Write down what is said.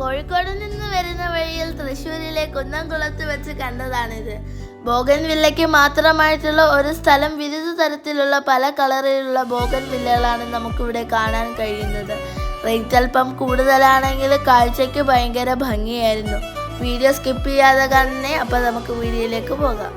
കോഴിക്കോട് നിന്ന് വരുന്ന വഴിയിൽ തൃശ്ശൂരിലെ കുന്നംകുളത്ത് വെച്ച് കണ്ടതാണിത്. ബോഗൻ വില്ലയ്ക്ക് മാത്രമായിട്ടുള്ള ഒരു സ്ഥലം. വിവിധ തരത്തിലുള്ള പല കളറിലുള്ള ബോഗൻ വില്ലകളാണ് നമുക്കിവിടെ കാണാൻ കഴിയുന്നത്. റേറ്റ് അല്പം കൂടുതലാണെങ്കിൽ കാഴ്ചയ്ക്ക് ഭയങ്കര ഭംഗിയായിരുന്നു. വീഡിയോ സ്കിപ്പ് ചെയ്യാതെ കാണണേ. അപ്പോൾ നമുക്ക് വീഡിയോയിലേക്ക് പോകാം.